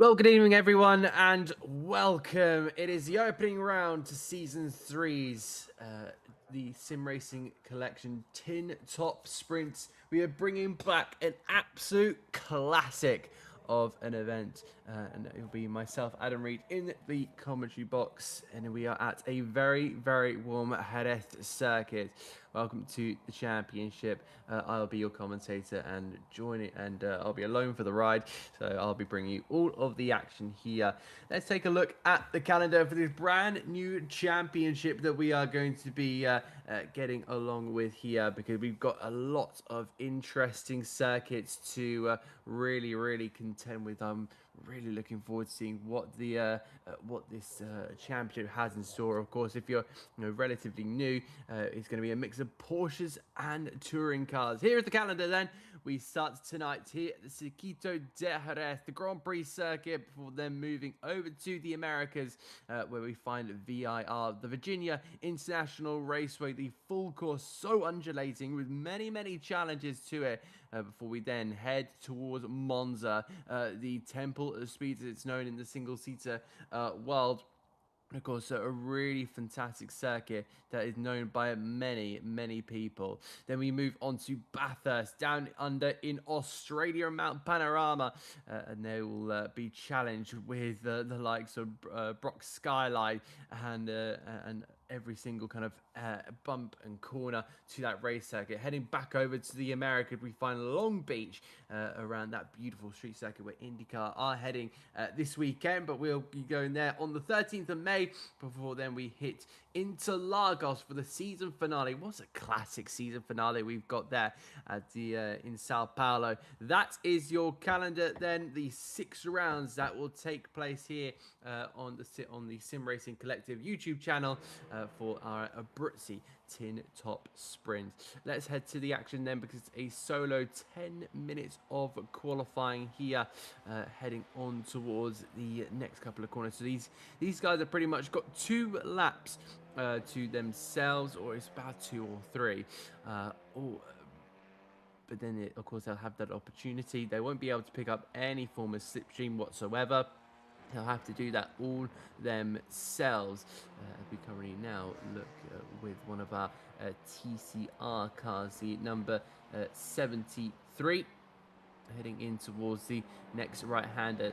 Well, good evening, everyone, and welcome. It is the opening round to Season three's the Sim Racing Collection Tin Top Sprints. We are bringing back an absolute classic of an event, and it'll be myself, Adam Reed, in the commentary box, and we are at a very, very warm Jerez circuit. Welcome to the championship. I'll be your commentator and I'll be alone for the ride, so I'll be bringing you all of the action here. Let's take a look at the calendar for this brand new championship that we are going to be getting along with here, because we've got a lot of interesting circuits to really contend with. I'm really looking forward to seeing what this championship has in store. Of course, if you're relatively new, it's going to be a mix of Porsches and touring cars. Here is the calendar then. We start tonight here at the Circuito de Jerez, the Grand Prix circuit, before then moving over to the Americas, where we find VIR, the Virginia International Raceway, the full course, so undulating with many challenges to it, before we then head towards Monza, the Temple of Speed as it's known in the single-seater world. Of course, a really fantastic circuit that is known by many people. Then we move on to Bathurst, down under in Australia, Mount Panorama, and they will be challenged with the likes of Brock Skyline and every single kind of bump and corner to that race circuit. Heading back over to the Americas, we find Long Beach, around that beautiful street circuit where IndyCar are heading this weekend, but we'll be going there on the 13th of May. Before then, we hit Interlagos for the season finale. What's a classic season finale we've got there at the in Sao Paulo. That is your calendar then. The 6 rounds that will take place here on the Sim Racing Collective YouTube channel for our Abruzzi Tin Top Sprint. Let's head to the action then, because it's a solo 10 minutes of qualifying here, heading on towards the next couple of corners. So these guys have pretty much got 2 laps to themselves, or it's about 2 or 3. But then, of course, they'll have that opportunity. They won't be able to pick up any form of slipstream whatsoever. They'll have to do that all themselves. We currently now look with one of our TCR cars, the number 73. Heading in towards the next right-hander.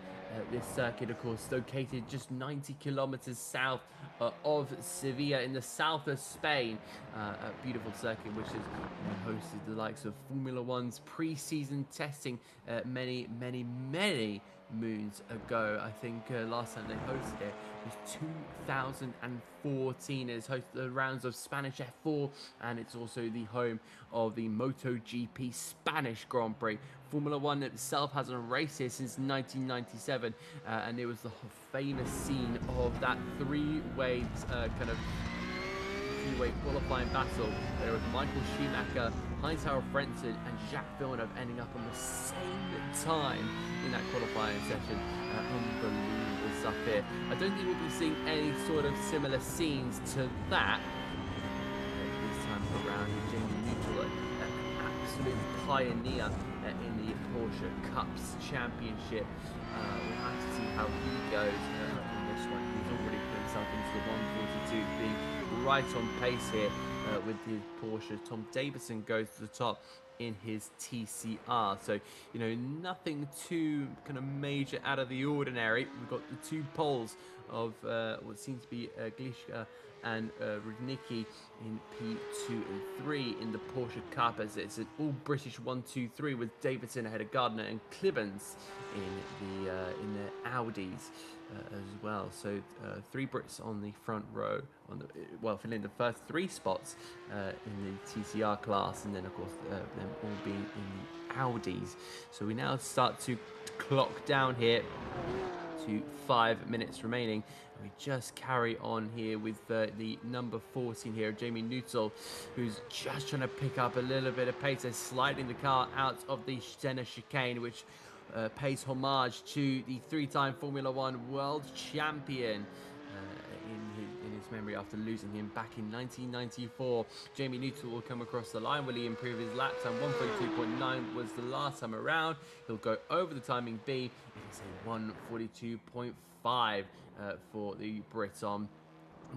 This circuit, of course, located just 90 kilometers south of Sevilla in the south of Spain. A beautiful circuit which has hosted the likes of Formula One's pre-season testing many moons ago. I think last time they hosted it was 2014. It's hosted the rounds of Spanish F4, and it's also the home of the MotoGP Spanish Grand Prix. Formula One itself hasn't raced here since 1997, and it was the famous scene of that three-way qualifying battle. There was Michael Schumacher, Heinz-Harald Frentzen, and Jacques Villeneuve ending up on the same time in that qualifying session. Unbelievable stuff here. I don't think we'll be seeing any sort of similar scenes to that this time around. Jamie Neutral, an absolute pioneer in the Porsche Cups Championship. We'll have to see how he goes on this one. He's already put himself into the 142, being right on pace here with his Porsche. Tom Davison goes to the top in his TCR, so nothing too kind of major out of the ordinary. We've got the 2 poles of what seems to be Glishka and Rudnicki in P2 and 3 in the Porsche Cup, as it's an all British 1-2-3 with Davidson ahead of Gardner and Clibbens in the Audis as well. So 3 Brits on the front row, filling the first 3 spots in the TCR class, and then of course them all being in the Audis. So we now start to clock down here to 5 minutes remaining, and we just carry on here with the number 14 here, Jamie Neutral, who's just trying to pick up a little bit of pace. They're sliding the car out of the center chicane, which pays homage to the 3-time Formula One world champion in his Porsche memory after losing him back in 1994. Jamie Newton will come across the line. Will he improve his lap time? 142.9 was the last time around. He'll go over the timing B. It is a 142.5 for the Briton.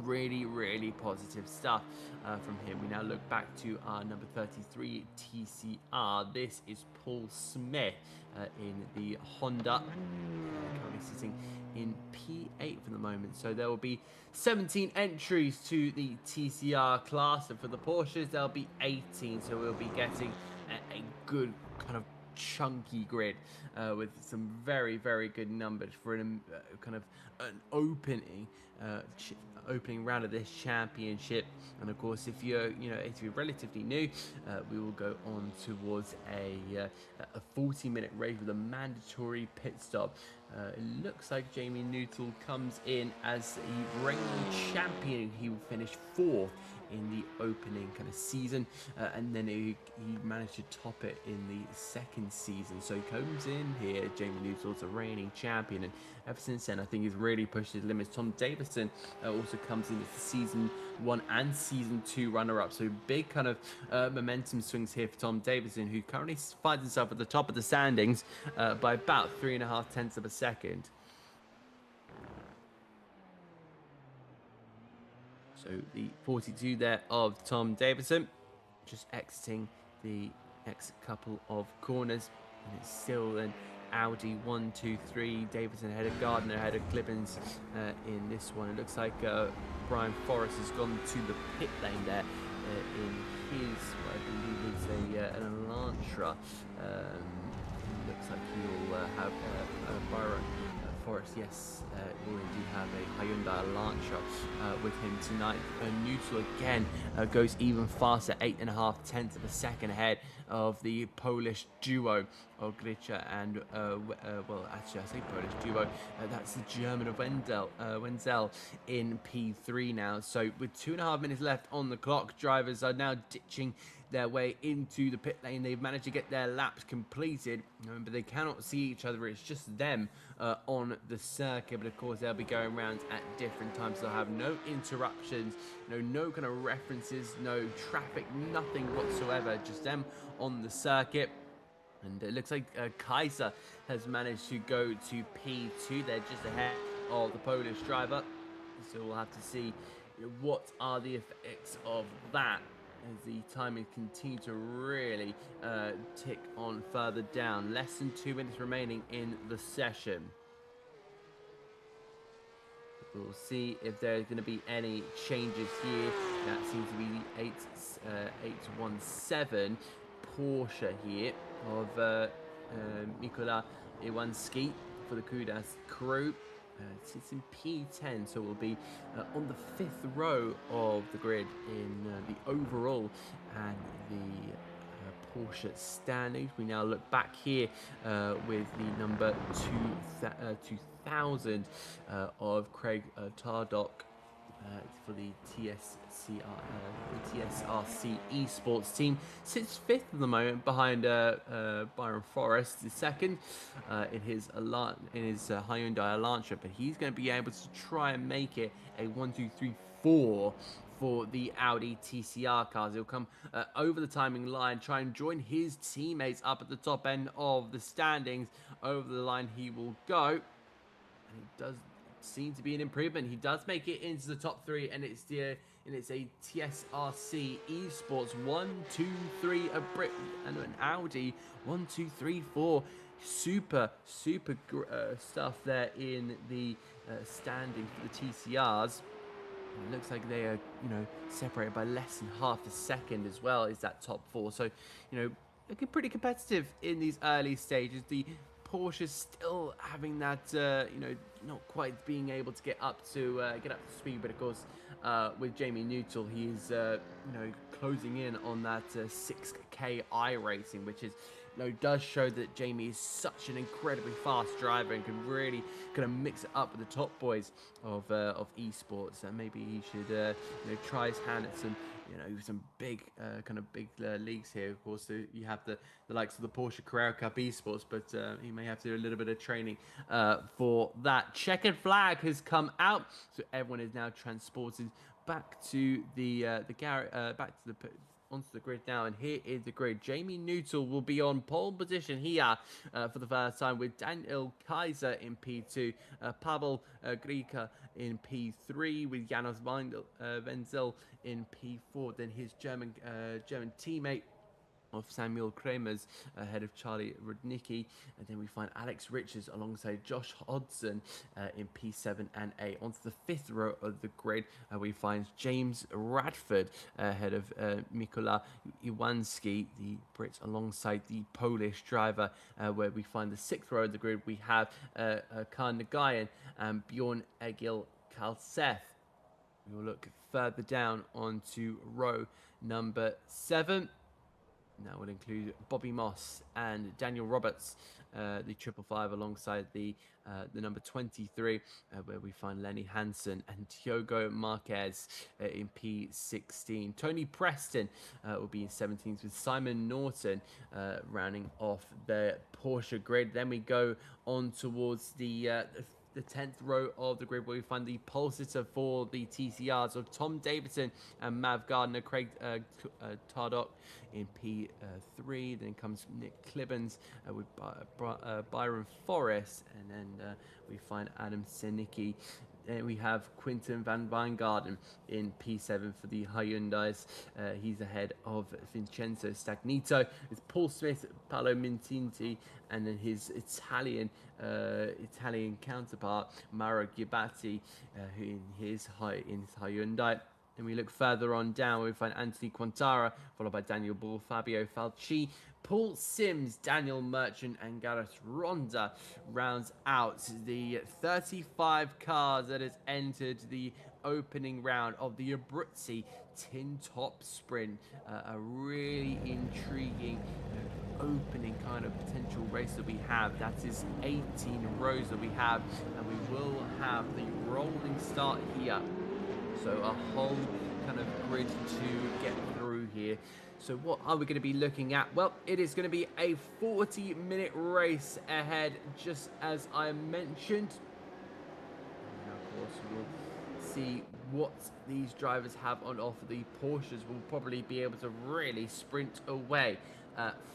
Really positive stuff from him. We now look back to our number 33 TCR. This is Paul Smith in the Honda, currently sitting in P8 for the moment. So there will be 17 entries to the TCR class, and for the Porsches there'll be 18. So we'll be getting a good kind of chunky grid with some very good numbers for kind of an opening round of this championship. And of course, if you're relatively new, we will go on towards a 40-minute race with a mandatory pit stop. It looks like Jamie Newton comes in as a reigning champion. He will finish 4th in the opening kind of season, and then he managed to top it in the second season. So he comes in here, Jamie Newton's a reigning champion, and ever since then I think he's really pushed his limits. Tom Davison also comes in as the season 1 and season 2 runner-up, so big kind of momentum swings here for Tom Davison, who currently finds himself at the top of the standings by about 3.5 tenths of a second. So the 42 there of Tom Davison, just exiting the next couple of corners, and it's still an Audi 1, 2, 3. Davison ahead of Gardner, ahead of Clibbins in this one. It looks like Brian Forrest has gone to the pit lane there in his, what I believe is an Elantra. Looks like he'll have Byron Forrest, yes, we do have a Hyundai Elantra with him tonight. Neutral again goes even faster, 8.5 tenths of a second ahead of the Polish duo Ogricha and well, actually I say Polish duo, that's the German of Wenzel in P3 now. So with 2.5 minutes left on the clock, drivers are now ditching their way into the pit lane. They've managed to get their laps completed, but they cannot see each other. It's just them on the circuit, but of course they'll be going around at different times. They'll have no interruptions, no kind of references, no traffic, nothing whatsoever, just them on the circuit. And it looks like Kaiser has managed to go to P2. They're just ahead of the Polish driver, so we'll have to see what are the effects of that as the timing continues to really tick on further down. Less than 2 minutes remaining in the session. We'll see if there's going to be any changes here. That seems to be the 817 Porsche here of Mikola Iwanski for the Kudas crew. It's in P10, so we'll be on the 5th row of the grid in the overall and the Porsche standings. We now look back here with the number 2000 of Craig Tardock for the TSRC esports team. Sits 5th at the moment behind Byron Forrest, the second in his Hyundai Elantra, but he's going to be able to try and make it a 1, 2, 3, 4 for the Audi TCR cars. He'll come over the timing line, try and join his teammates up at the top end of the standings. Over the line he will go, and he does seem to be an improvement. He does make it into the top 3, and it's a TSRC esports 1, 2, 3 a Brit and an Audi 1, 2, 3, 4. Super stuff there in the standing for the TCRs. It looks like they are, separated by less than half a second as well. Is that top 4? So, looking pretty competitive in these early stages. The Porsche still having that, not quite being able to get up to speed, but of course, with Jamie Newton, he's closing in on that 6K iRacing, which is does show that Jamie is such an incredibly fast driver and can really kind of mix it up with the top boys of esports. And maybe he should try his hand at some big leagues here. Of course, you have the likes of the Porsche Carrera Cup esports, but he may have to do a little bit of training for that. Checkered flag has come out, so everyone is now transported back to the onto the grid now, and here is the grid. Jamie Nuttall will be on pole position here for the first time, with Daniel Kaiser in P2, Pavel Grika in P3, with Janos Wenzel in P4, then his German teammate of Samuel Kremers ahead of Charlie Rudnicki, and then we find Alex Richards alongside Josh Hodson in P7 and A. Onto the fifth row of the grid, we find James Radford ahead of Mikola Iwanski, the Brit, alongside the Polish driver, where we find the sixth row of the grid. We have Khan Nagayan and Bjorn Egil Kalseth. We will look further down onto row number 7. That would include Bobby Moss and Daniel Roberts, the 555, alongside the number 23, where we find Lenny Hansen and Diogo Marquez in P16. Tony Preston will be in 17th, with Simon Norton rounding off the Porsche grid. Then we go on towards the 10th row of the grid, where we find the pole sitter for the TCRs of Tom Davidson and Mav Gardner. Craig Tardock in P3. Then comes Nick Clibbens with Byron Forrest, and then we find Adam Senicki. Then we have Quinten van Weingarten in P7 for the Hyundais. He's ahead of Vincenzo Stagnito, with Paul Smith, Paolo Mintinti, and then his Italian counterpart Mauro Gibatti, who in his Hyundai. Then we look further on down, we find Anthony Quintara, followed by Daniel Ball, Fabio Falci, Paul Sims, Daniel Merchant, and Gareth Ronda rounds out the 35 cars that has entered the opening round of the Abruzzi Tin Top Sprint. A really intriguing opening kind of potential race that we have. That is 18 rows that we have, and we will have the rolling start here. So a whole kind of grid to get through here. So what are we going to be looking at? Well, it is going to be a 40-minute race ahead, just as I mentioned. And of course, we'll see what these drivers have on offer. The Porsches will probably be able to really sprint away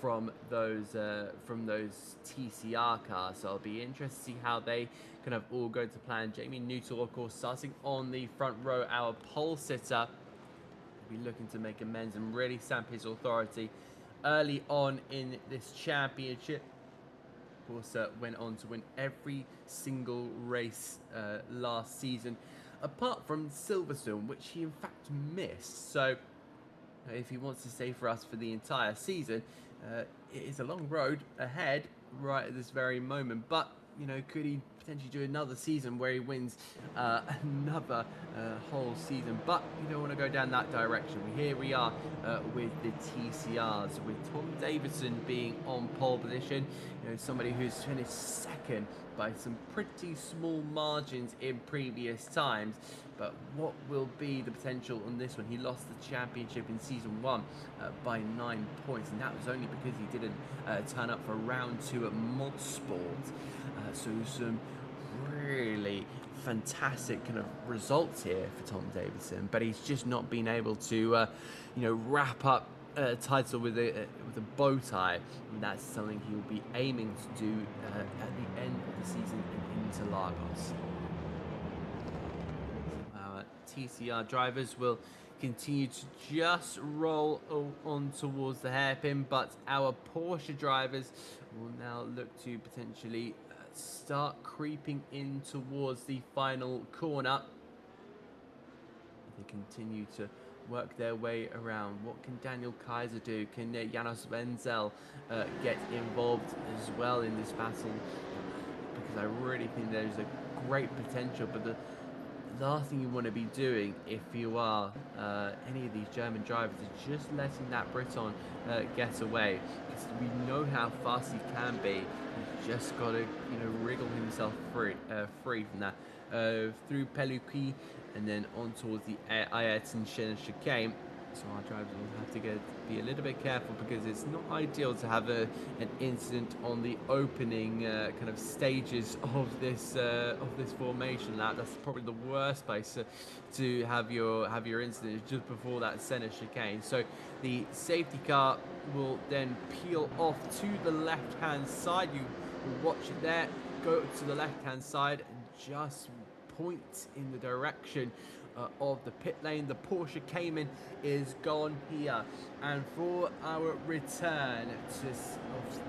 from those TCR cars. So I'll be interested to see how they kind of all go to plan. Jamie Nuttall, of course, starting on the front row, our pole sitter, will be looking to make amends and really stamp his authority early on in this championship. Of course, went on to win every single race last season, apart from Silverstone, which he in fact missed. So if he wants to stay for us for the entire season, it is a long road ahead right at this very moment. But, you know, could he potentially do another season where he wins another whole season? But you don't want to go down that direction. Here we are with the TCRs, with Tom Davidson being on pole position. You know, somebody who's finished second by some pretty small margins in previous times. But what will be the potential on this one? He lost the championship in season 1 by 9 points, and that was only because he didn't turn up for round 2 at Motorsport. So some really fantastic kind of results here for Tom Davidson, but he's just not been able to, wrap up a title with a bow tie, and that's something he'll be aiming to do at the end of the season in Interlagos. TCR drivers will continue to just roll on towards the hairpin, but our Porsche drivers will now look to potentially start creeping in towards the final corner. They continue to work their way around. What can Daniel Kaiser do? Can Janos Wenzel get involved as well in this battle? Because I really think there's a great potential, but the last thing you want to be doing if you are any of these German drivers is just letting that Briton get away, because we know how fast he can be. He's just got to wriggle himself free from that through Peluqui and then on towards the iRacing chicane. So our drivers will have to be a little bit careful, because it's not ideal to have an incident on the opening kind of stages of this formation lap. That's probably the worst place to have your incident, just before that center chicane. So the safety car will then peel off to the left-hand side. You will watch it there, go to the left-hand side, and just point in the direction of the pit lane. The Porsche Cayman is gone here, and for our return to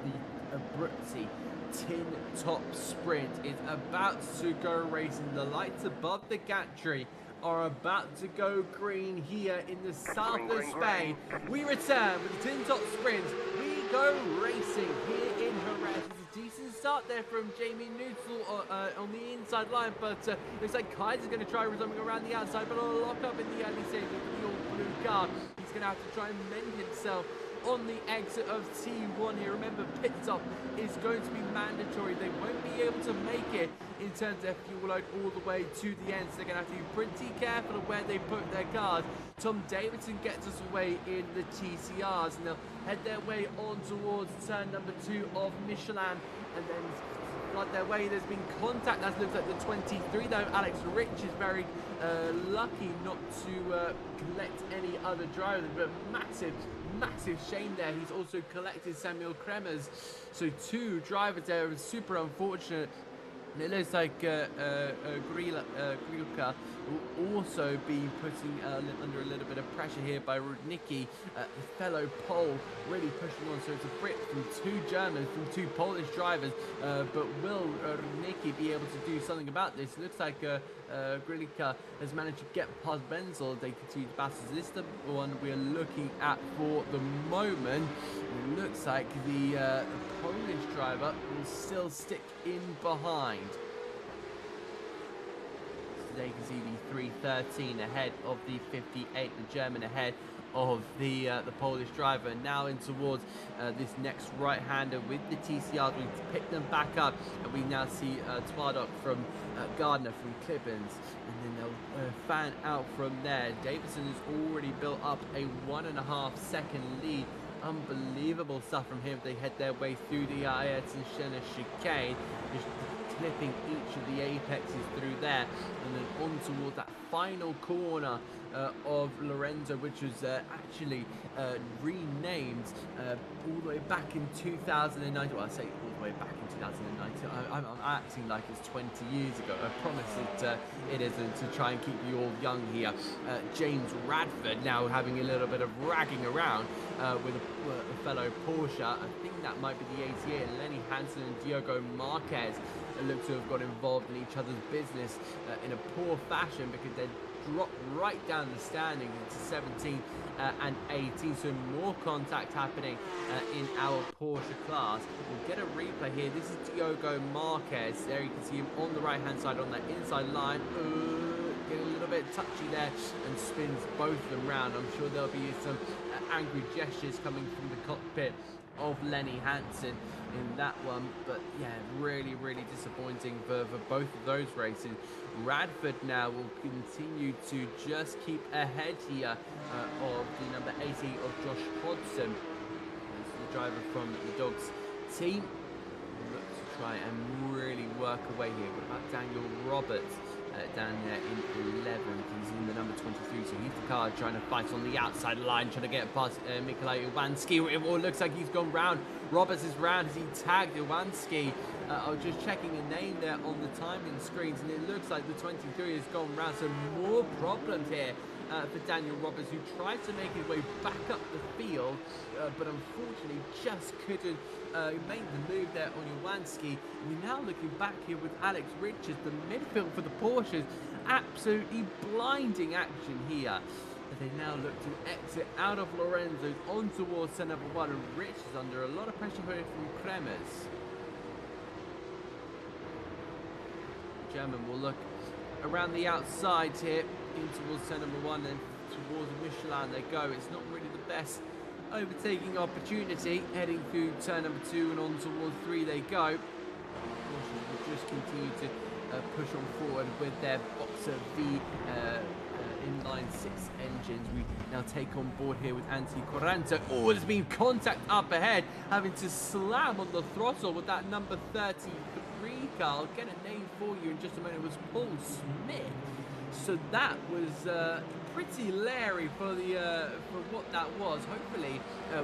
the Abruzzi Tin Top Sprint is about to go racing. The lights above the gantry are about to go green here in the south of Spain. We return with the Tin Top Sprint. We go racing here in Jerez. It's a decent start there from Jamie Neutral on the inside line, but looks like Kaiser's going to try resuming around the outside, but a lock up in the early stages of the all-blue car. He's going to have to try and mend himself on the exit of T1 here. Remember, pit stop is going to be mandatory. They won't be able to make it in terms of fuel load all the way to the end, so they're going to have to be pretty careful of where they put their cars. Tom Davidson gets us away in the TCRs, and they'll head their way on towards turn number 2 of Michelin, and then flood their way. There's been contact, that looks like the 23 though. Alex Rich is very lucky not to collect any other drivers, but massive shame there. He's also collected Samuel Kremers, so 2 drivers there. It was super unfortunate. And it looks like Grilka will also be putting under a little bit of pressure here by Rudnicki, fellow Pole, really pushing on. So it's a Brit from 2 Germans, from 2 Polish drivers. But will Rudnicki be able to do something about this? It looks like Grilka has managed to get past Benzel. They continue to battle. So this is the one we're looking at for the moment. It looks like the Polish driver will still stick in behind. So there you can see the 313 ahead of the 58, the German ahead of the Polish driver. Now in towards this next right-hander with the TCRs. We pick them back up, and we now see Twadok from Gardner from Clippens, and then they'll fan out from there. Davidson has already built up a 1.5 second lead. Unbelievable stuff from him. They head their way through the Ayrton Senna chicane, just clipping each of the apexes through there, and then on towards that final corner of Lorenzo, which was actually renamed all the way back in 2009. Well, I say all the way back in 2019. I'm acting like it's 20 years ago. I promise it isn't, to try and keep you all young here. James Radford now having a little bit of ragging around with a fellow Porsche. I think that might be the 88. Lenny Hansen and Diogo Marquez look to have got involved in each other's business in a poor fashion, because they dropped right down the standings into 17 and 18. So more contact happening in our Porsche class. We'll get a replay here. This is Diogo Marquez. There you can see him on the right hand side on that inside line. Getting a little bit touchy there, and spins both of them round. I'm sure there'll be some angry gestures coming from the cockpit of Lenny Hansen in that one, but yeah, really disappointing for both of those races. Radford now will continue to just keep ahead here of the number 80 of Josh Hodson. That's the driver from the Dogs team. Look to try and really work away here. What about Daniel Roberts? Down there in 11th, he's in the number 23, so he's the car trying to fight on the outside line, trying to get past Mikolaj Iwanski. It all looks like he's gone round. Roberts is round as he tagged Iwanski. I was just checking a name there on the timing screens, and it looks like the 23 has gone round. So more problems here for Daniel Roberts, who tried to make his way back up the field, but unfortunately just couldn't make the move there on Iwanski. We're now looking back here with Alex Richards, the midfield for the Porsches. Absolutely blinding action here. They now look to exit out of Lorenzo's on towards turn number 1, and Rich is under a lot of pressure here from Kremers. German will look around the outside here, in towards turn number 1 and towards Michelin they go. It's not really the best overtaking opportunity. Heading through turn number 2 and on towards 3 they go. Will just continue to push on forward with their Boxer V inline 6 engines. We now take on board here with Anthony Quaranta. Oh, there's been contact up ahead, having to slam on the throttle with that number 33 car. I'll get a name for you in just a moment. It was Paul Smith. So that was pretty leery for what that was. Hopefully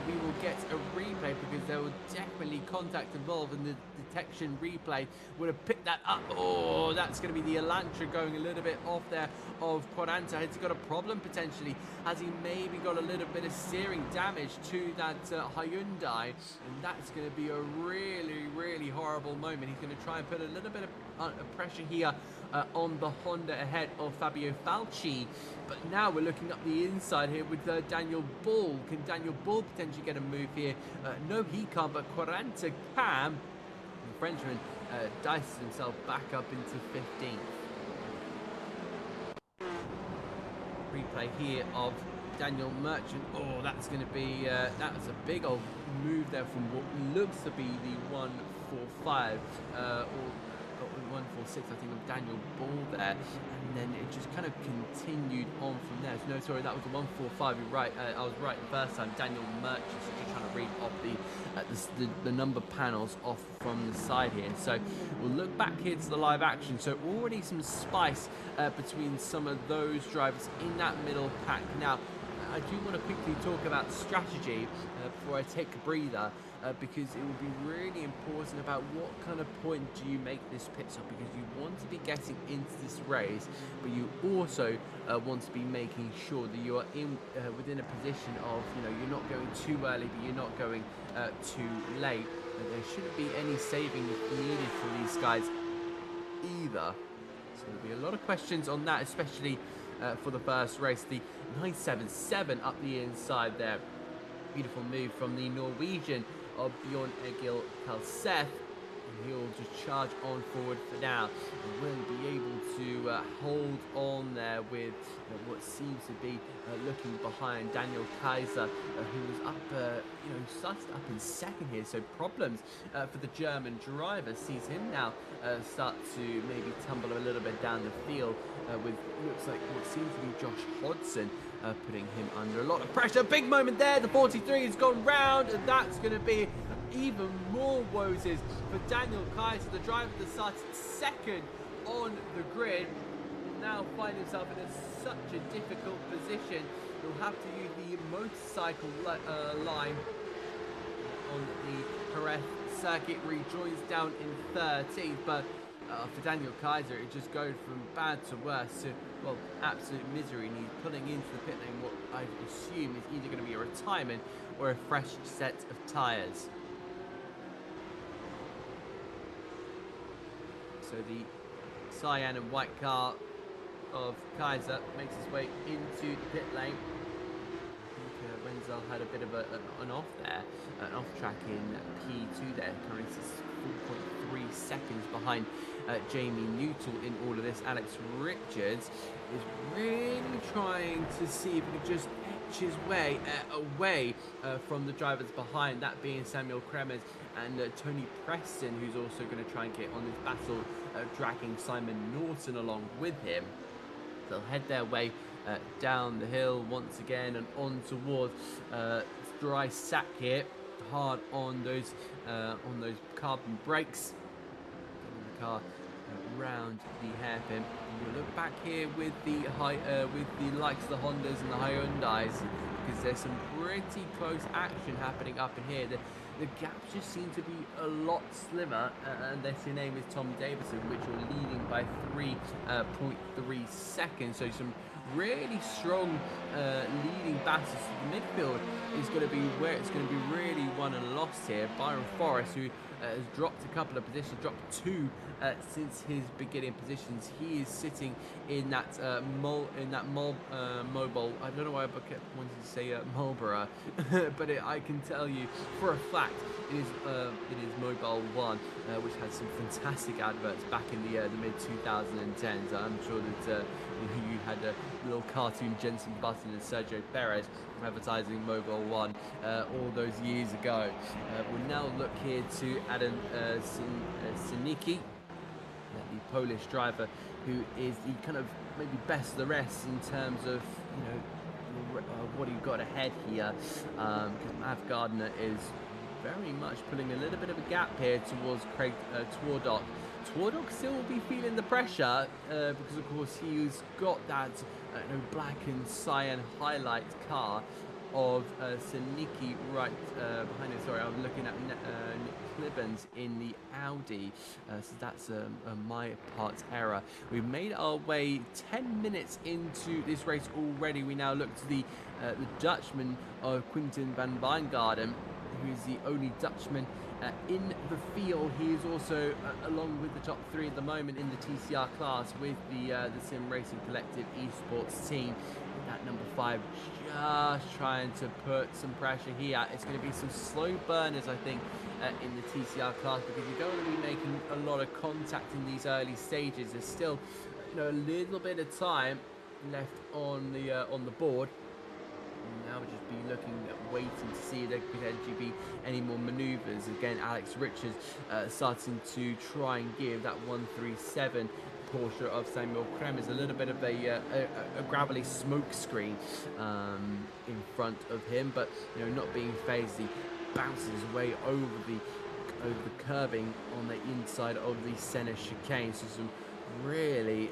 we will get a replay, because there was definitely contact involved, and the detection replay would have picked that up. Oh, that's going to be the Elantra going a little bit off there of Quaranta. Has he got a problem potentially? Has he maybe got a little bit of steering damage to that Hyundai? And that's going to be a really, really horrible moment. He's going to try and put a little bit of pressure here on the Honda ahead of Fabio Falci. But now we're looking up the inside here with Daniel Bull. Can Daniel Bull potentially get a move here? No, he can't, but Quaranta can. The Frenchman dices himself back up into 15th. Replay here of Daniel Merchant. Oh, that's going to be, that was a big old move there from what looks to be the 145, or 146, I think, of Daniel Bull there, and then it just kind of continued on from there. So, no, sorry, that was the 145. You're right. I was right the first time. Daniel Merchant, just trying to read off the number panels off from the side here. So we'll look back here to the live action. So already some spice between some of those drivers in that middle pack. Now, I do want to quickly talk about strategy before I take a breather, because it will be really important about what kind of point do you make this pit stop, because you want to be getting into this race, but you also want to be making sure that you are in within a position of, you're not going too early, but you're not going too late. And there shouldn't be any saving needed for these guys either. So there'll be a lot of questions on that, especially for the first race. The 977 up the inside there. Beautiful move from the Norwegian of Bjorn Egil Kalseth. And he'll just charge on forward for now. And will be able to hold on there with what seems to be looking behind Daniel Kaiser, who was up, started up in second here. So problems for the German driver. Sees him now start to maybe tumble a little bit down the field with looks like what seems to be Josh Hodson putting him under a lot of pressure. Big moment there. The 43 has gone round, and that's going to be even more woes for Daniel Kaiser, the driver that started second on the grid. Will now find himself in such a difficult position. He'll have to use the motorcycle line on the Jerez circuit. Rejoins down in 13th, but for Daniel Kaiser, it just goes from bad to worse to, well, absolute misery. And he's pulling into the pit lane what I assume is either going to be a retirement or a fresh set of tyres. So the cyan and white car of Kaiser makes its way into the pit lane. I think Wenzel had a bit of an off there, an off track in P2 there. Currently 4.3 seconds behind Jamie Newell in all of this. Alex Richards is really trying to see if he can just etch his way away from the drivers behind, that being Samuel Kremers and Tony Preston, who's also going to try and get on this battle, dragging Simon Norton along with him. They'll head their way down the hill once again and on towards dry sack here. Hard on those carbon brakes. Getting the car round the hairpin. We'll look back here with the likes of the Hondas and the Hyundais, because there's some pretty close action happening up in here. The gaps just seem to be a lot slimmer, and their name is Tom Davison, which are leading by 3.3 seconds. So some really strong leading battles to the midfield is going to be where it's going to be really won and lost here. Byron Forrest, who has dropped a couple of positions, dropped 2 since his beginning positions. He is sitting in that mobile. I don't know why I kept wanting to say Marlborough, but I can tell you for a fact it is Mobile 1, which had some fantastic adverts back in the mid 2010s. I'm sure that you had a little cartoon Jensen Button and Sergio Perez advertising Mobile 1 all those years ago. We'll now look here to Adam Sinicki, the Polish driver, who is the kind of maybe best of the rest in terms of what he got ahead here, because Mav Gardner is very much pulling a little bit of a gap here towards Craig Twardog. Twardog still will be feeling the pressure because of course he's got that black and cyan highlight car of Sinicki right behind him. Sorry, I'm looking at Nick Clibbens in the Audi, so that's my part error. We've made our way 10 minutes into this race already. We now look to the Dutchman of Quinten van Wijngaarden, who is the only Dutchman in the field. He is also along with the top 3 at the moment in the TCR class with the Sim Racing Collective Esports team. That number 5 just trying to put some pressure here. It's going to be some slow burners, I think, in the TCR class, because you don't want to be making a lot of contact in these early stages. There's still a little bit of time left on the board. Now we'll just be looking at waiting to see if there could potentially be any more manoeuvres. Again, Alex Richards starting to try and give that 137 Porsche of Samuel Kremers a little bit of a gravelly smoke screen in front of him, but not being phased. He bounces his way over the curbing on the inside of the center chicane. So some really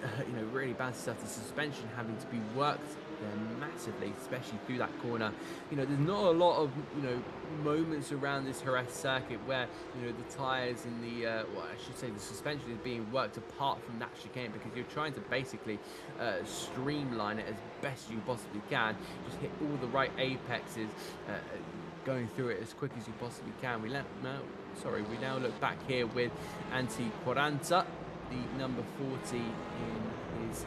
really bad stuff. The suspension having to be worked there massively, especially through that corner. There's not a lot of moments around this Jerez circuit where the tires and the well, I should say the suspension is being worked apart from that chicane, because you're trying to basically streamline it as best you possibly can. Just hit all the right apexes, going through it as quick as you possibly can. We now look back here with Antti Quaranta, the number 40 in his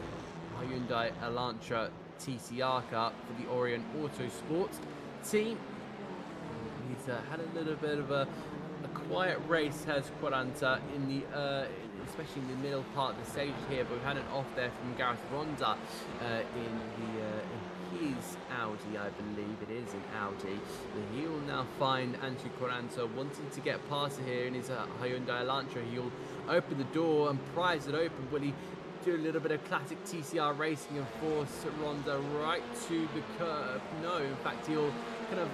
Hyundai Elantra TCR car for the Orion Autosport team. He's had a little bit of a quiet race, has Quaranta, in the especially in the middle part of the stage here, but we've had an off there from Gareth Ronda in his Audi, I believe it is an Audi. He will now find Antti Quaranta wanting to get past it here in his Hyundai Elantra. He'll open the door and prise it open. Will he do a little bit of classic TCR racing and force Ronda right to the curb? No, in fact he'll kind of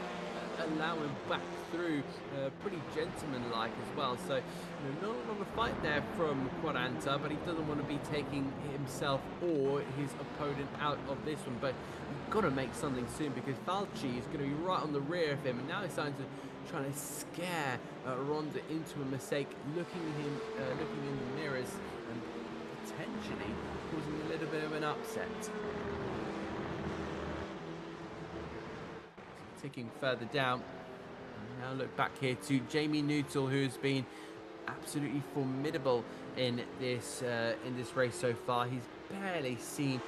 allow him back through, pretty gentlemanlike as well. So no longer fight there from Quaranta, but he doesn't want to be taking himself or his opponent out of this one. But you've got to make something soon, because Falchi is going to be right on the rear of him, and now he's starting to try to scare Ronda into a mistake, looking in the mirrors and potentially causing a little bit of an upset. Ticking further down. And now look back here to Jamie Nuttall, who has been absolutely formidable in this race so far. He's barely seen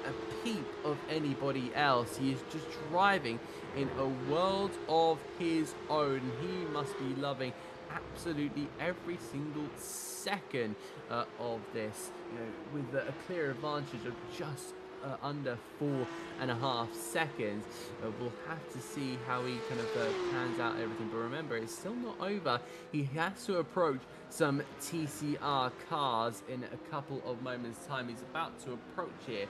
a peep of anybody else. He is just driving in a world of his own. He must be loving absolutely every single second of this, with a clear advantage of just under 4.5 seconds. We'll have to see how he kind of pans out everything, but remember, it's still not over. He has to approach some TCR cars in a couple of moments time. He's about to approach here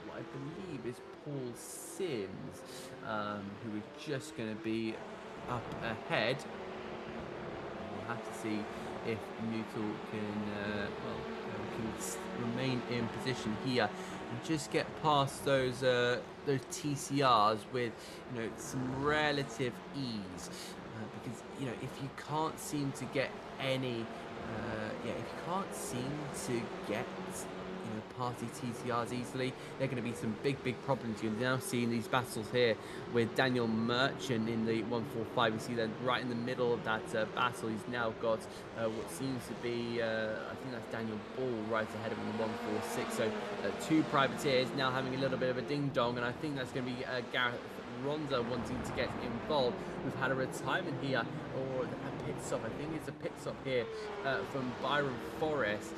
what I believe is Paul Sims, who is just going to be up ahead. We'll have to see if Nuttall can remain in position here and just get past those TCRs with some relative ease, because if you can't seem to get any if you can't seem to get pass these TCRs easily. They're going to be some big problems. You're now seeing these battles here with Daniel Merchant in the 145. You see that right in the middle of that battle. He's now got what seems to be, I think that's Daniel Ball right ahead of him in the 146. So two privateers now having a little bit of a ding-dong, and I think that's going to be Gareth Ronda wanting to get involved. We've had a retirement here, or a pit stop. I think it's a pit stop here from Byron Forrest,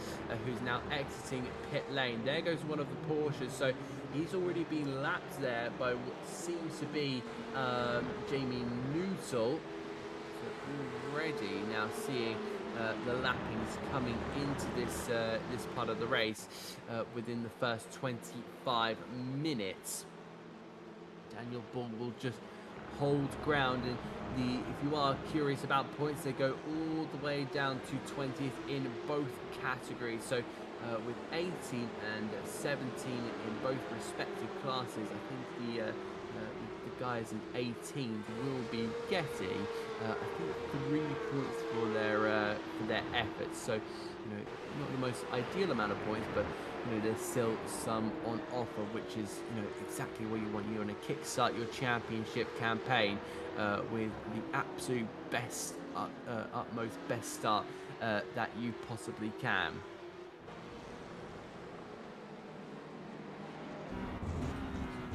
who's now exiting pit lane. There goes one of the Porsches. So he's already been lapped there by what seems to be Jamie Newtle. So already now seeing the lappings coming into this part of the race within the first 25 minutes. Daniel Bull will just hold ground, and if you are curious about points, they go all the way down to 20th in both categories. So with 18 and 17 in both respective classes, I think the guys in 18 will be getting I think 3 points for their efforts. So not the most ideal amount of points, but there's still some on offer, which is exactly what you want. You want to kickstart your championship campaign with the absolute best, utmost best start that you possibly can.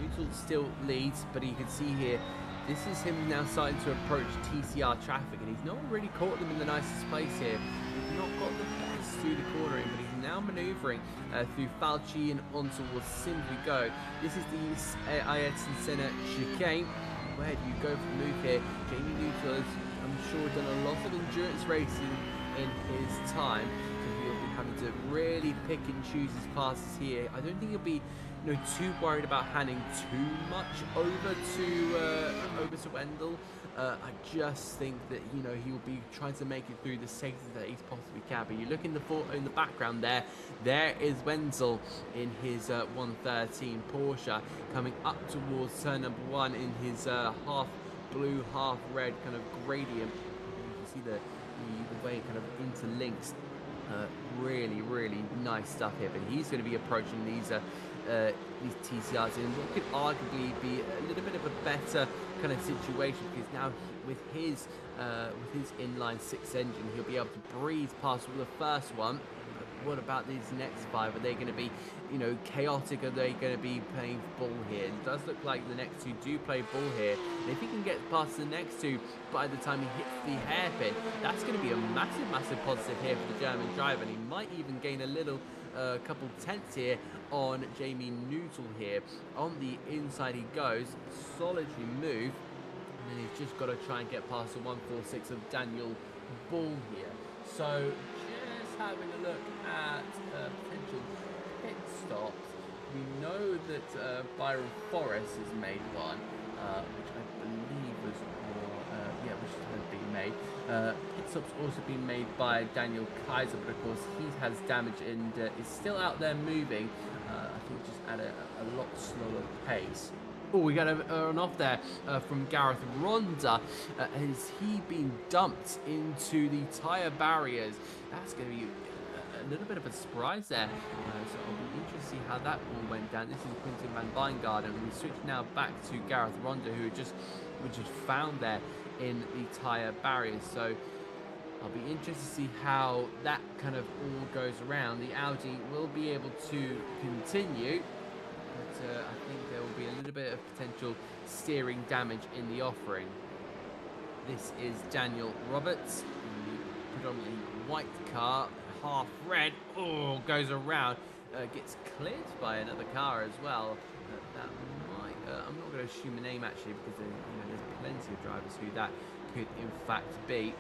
Newton still leads, but you can see here, this is him now starting to approach TCR traffic, and he's not really caught them in the nicest place here. He's not got the best through the cornering, but he's now manoeuvring through Falchi and on towards Simpligo. This is the Ayrton Senna chicane. Where do you go for the move here? Jamie Newton has, I'm sure, done a lot of endurance racing in his time, so he'll be having to really pick and choose his passes here. I don't think he'll be too worried about handing too much over to Wendell. I just think that he'll be trying to make it through the safety that he's possibly can. But you look in the background there is Wenzel in his 113 Porsche coming up towards turn number 1 in his half blue, half red kind of gradient. You can see the way it kind of interlinks. Really nice stuff here. But he's going to be approaching these TCRs in what could arguably be a little bit of a better kind of situation, because now with his inline 6 engine, he'll be able to breeze past the first one. But what about these next 5? Are they going to be chaotic? Are they going to be playing ball here? It does look like the next 2 do play ball here, and if he can get past the next 2 by the time he hits the hairpin, that's going to be a massive positive here for the German driver, and he might even gain a little couple tenths here on Jamie Newtle here. On the inside he goes, solitary move, and then he's just got to try and get past the 146 of Daniel Bull here. So just having a look at potential pit stops, we know that Byron Forrest has made one, which I believe was which has been made. Pit stop's also been made by Daniel Kaiser, but of course he has damage and is still out there moving. I think just at a lot slower pace. Oh, we got an off there from Gareth Ronda. Has he been dumped into the tyre barriers? That's going to be a little bit of a surprise there. So I'll be interested to see how that all went down. This is Quinton van Weingard, and we switch now back to Gareth Ronda, who was just found there in the tyre barriers. So I'll be interested to see how that kind of all goes around. The Audi will be able to continue, but I think there will be a little bit of potential steering damage in the offering. This is Daniel Roberts in the predominantly white car, half red. Oh, goes around, gets cleared by another car as well. That might, I'm not going to assume a name actually, because there's plenty of drivers who that could in fact be.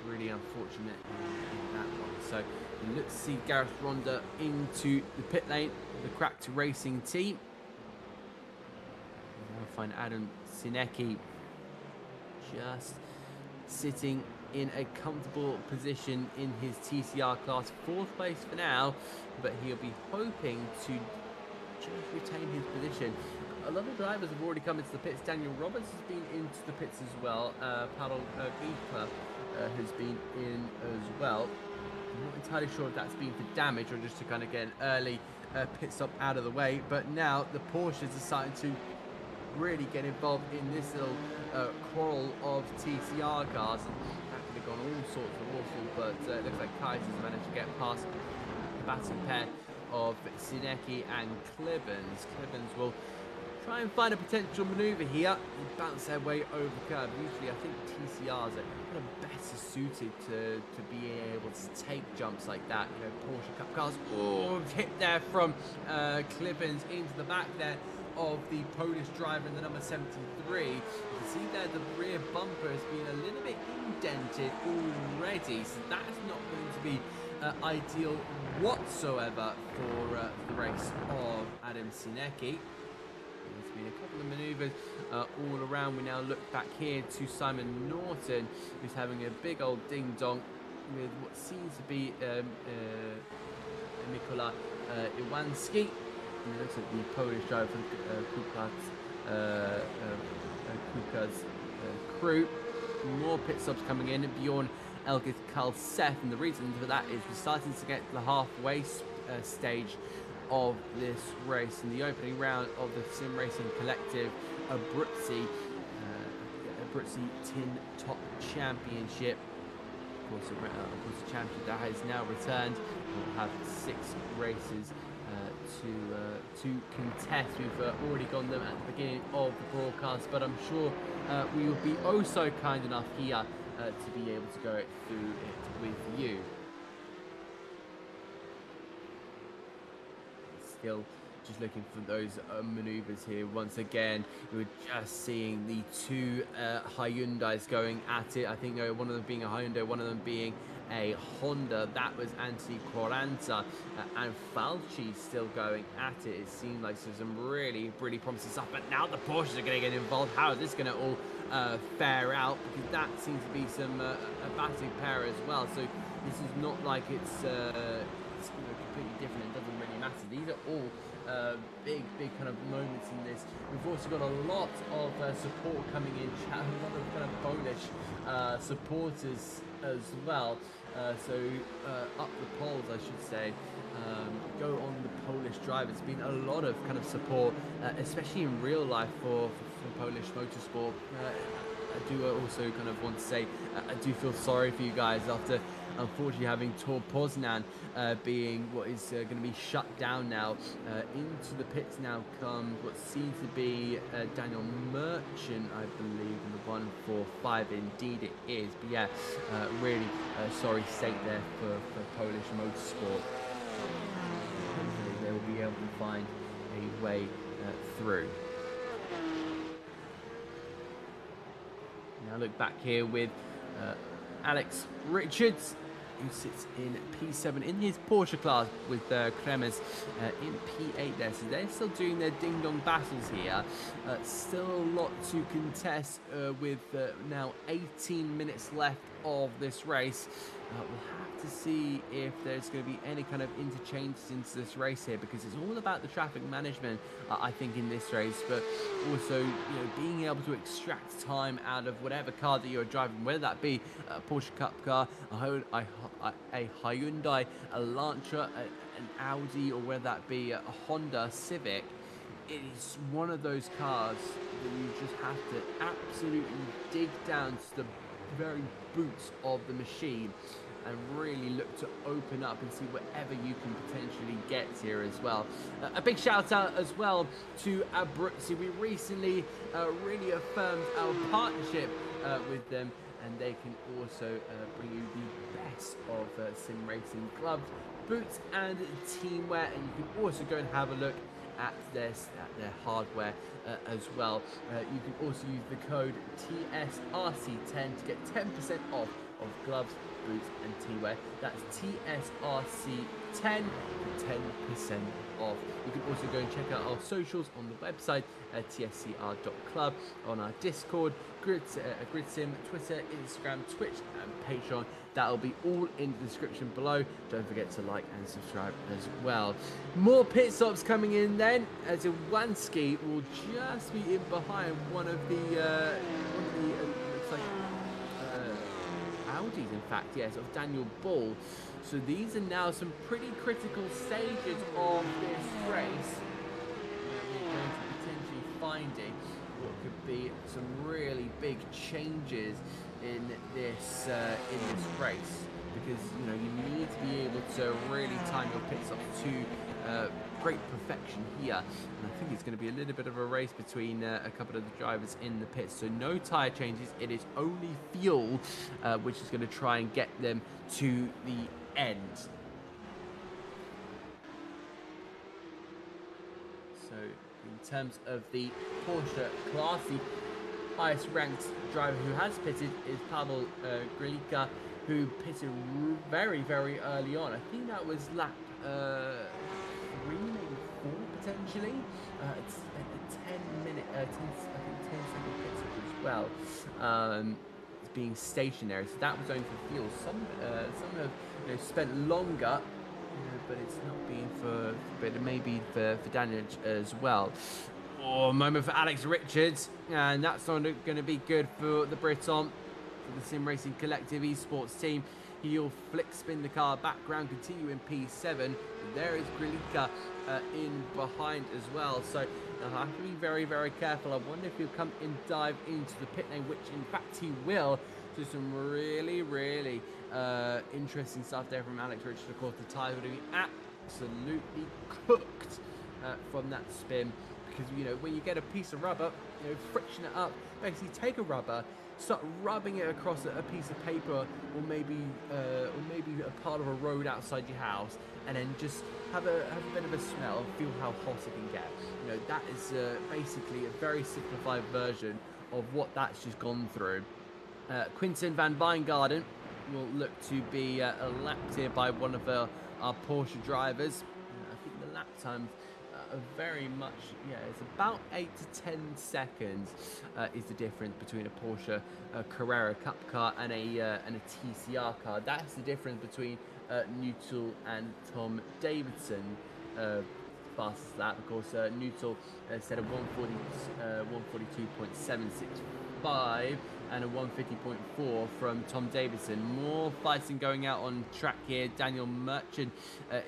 Really unfortunate in that one. So let's see Gareth Ronda into the pit lane, the Cracked Racing team. We'll find Adam Sinecki just sitting in a comfortable position in his TCR class, 4th place for now, but he'll be hoping to just retain his position. A lot of drivers have already come into the pits. Daniel Roberts has been into the pits as well. Paolo Giefer has been in as well. I'm not entirely sure if that's been for damage or just to kind of get an early pit stop out of the way. But now the Porsches are starting to really get involved in this little quarrel of TCR cars. And that could have gone all sorts of awful, but it looks like Kaiser's managed to get past the batting pair of Sinecki and Clibbons. Clibbons will try and find a potential manoeuvre here and bounce their way over the curb. Usually I think TCRs are kind of better suited to being able to take jumps like that. You know, Porsche Cup cars, oh, hit there from Clibbons into the back there of the Polish driver in the number 73. You can see there the rear bumper has been a little bit indented already, so that's not going to be ideal whatsoever for the race of Adam Sinecki. There's been a couple of manoeuvres all around. We now look back here to Simon Norton, who's having a big old ding-dong with what seems to be Mikola Iwanski. And it looks like the Polish driver from Kuka's crew. More pit stops coming in. Bjorn Elgith Karlseth, and the reason for that is we're starting to get to the halfway stage of this race in the opening round of the Sim Racing Collective Abruzzi Tin Top Championship. Of course, the championship that has now returned. We'll have 6 races to contest. We've already gone them at the beginning of the broadcast, but I'm sure we will be oh so kind enough here to be able to go through it with you. Still just looking for those maneuvers here. Once again, we're just seeing the 2 Hyundais going at it. I think one of them being a Hyundai, one of them being a Honda. That was Anthony Quaranta and Falchi still going at it. It seemed like there's some really promising stuff, but now the Porsches are going to get involved. How is this going to all fare out? Because that seems to be some a batting pair as well. So this is not like it's completely different. It doesn't really matter. These are all big kind of moments in this. We've also got a lot of support coming in, a lot of kind of Polish supporters as well. So up the polls, I should say, go on the Polish drive. It's been a lot of kind of support, especially in real life for Polish motorsport. I do also kind of want to say I do feel sorry for you guys after unfortunately having Tor Poznan being what is going to be shut down now. Into the pits now comes what seems to be Daniel Merchant, I believe, in the 145. Indeed it is. But yeah, really sorry state there for Polish motorsport. Hopefully they will be able to find a way through. Now look back here with Alex Richards, who sits in P7 in his Porsche class with Kremers in P8 there. So they're still doing their ding-dong battles here. Still a lot to contest with now 18 minutes left of this race. We'll have to see if there's going to be any kind of interchanges into this race here, because it's all about the traffic management, I think, in this race, but also being able to extract time out of whatever car that you're driving, whether that be a Porsche Cup car, a Hyundai, a Lancia, an Audi, or whether that be a Honda Civic. It is one of those cars that you just have to absolutely dig down to the very boots of the machine and really look to open up and see whatever you can potentially get here as well. A big shout out as well to Abruzzi. We recently really affirmed our partnership with them, and they can also bring you the best of sim racing gloves, boots and teamwear, and you can also go and have a look at their hardware as well. You can also use the code TSRC10 to get 10% off of gloves, boots and teamwear. That's TSRC10 for 10% off. You can also go and check out our socials on the website at tscr.club, on our Discord, GridSim, Twitter, Instagram, Twitch and Patreon. That'll be all in the description below. Don't forget to like and subscribe as well. More pit stops coming in then, as Iwanski will just be in behind one of the looks like Audi apologies, in fact, yes, of Daniel Bull. So these are now some pretty critical stages of this race. We're going to be potentially finding what could be some really big changes in this race, because you need to be able to really time your pit stops to great perfection here. And I think it's going to be a little bit of a race between a couple of the drivers in the pits. So no tyre changes. It is only fuel which is going to try and get them to the end. So in terms of the Porsche class, the highest ranked driver who has pitted is Pavel Grilica, who pitted very, very early on. I think that was lap 3, maybe 4 potentially. It's a 10-second pit stop as well. It's being stationary, so that was only for fuel. Some have spent longer, but it's not been but it may be for damage as well. Oh, moment for Alex Richards, and that's not going to be good for the Briton, for the Sim Racing Collective Esports team. He'll flick spin the car background, continue in P7. There is Grilica in behind as well. So I have to be very, very careful. I wonder if he'll come and dive into the pit lane, which in fact he will. So some really, really interesting stuff there from Alex Richards. Of course, the tyres will be absolutely cooked from that spin. Because, when you get a piece of rubber, friction it up, basically take a rubber, start rubbing it across a piece of paper, or maybe a part of a road outside your house, and then just have a bit of a smell, feel how hot it can get. That is basically a very simplified version of what that's just gone through. Quinten van Wijngaarden will look to be lapped here by one of our Porsche drivers. I think the lap times are very much, it's about 8 to 10 seconds is the difference between a Porsche Carrera Cup car and a TCR car. That's the difference between Nuttall and Tom Davidson. Fastest lap, of course. Nuttall set a 142.765 and a 150.4 from Tom Davidson. More fighting going out on track here. Daniel Merchant